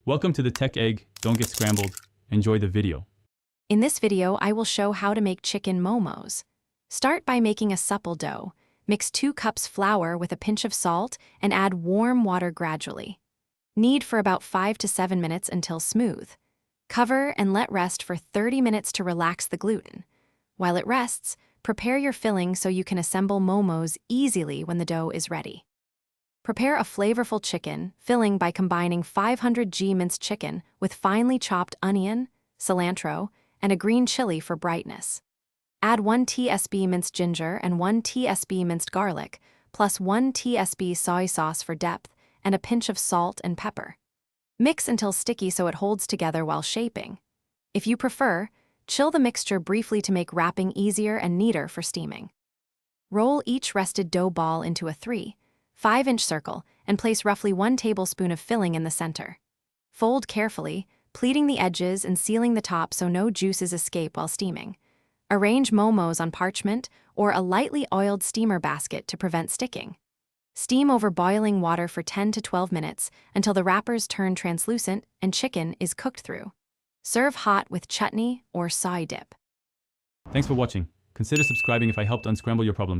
Welcome to the Tech Egg. Don't get scrambled. Enjoy the video. In this video, I will show how to make chicken momos. Start by making a supple dough. Mix 2 cups flour with a pinch of salt and add warm water gradually. Knead for about 5 to 7 minutes until smooth. Cover and let rest for 30 minutes to relax the gluten. While it rests, prepare your filling so you can assemble momos easily when the dough is ready. Prepare a flavorful chicken filling by combining 500 g minced chicken with finely chopped onion, cilantro, and a green chili for brightness. Add 1 tsp minced ginger and 1 tsp minced garlic, plus 1 tsp soy sauce for depth, and a pinch of salt and pepper. Mix until sticky so it holds together while shaping. If you prefer, chill the mixture briefly to make wrapping easier and neater for steaming. Roll each rested dough ball into a 3-5-inch circle and place roughly 1 tablespoon of filling in the center. Fold carefully, pleating the edges and sealing the top so no juices escape while steaming. Arrange momos on parchment or a lightly oiled steamer basket to prevent sticking. Steam over boiling water for 10 to 12 minutes until the wrappers turn translucent and chicken is cooked through. Serve hot with chutney or soy dip. Thanks for watching. Consider subscribing if I helped unscramble your problems.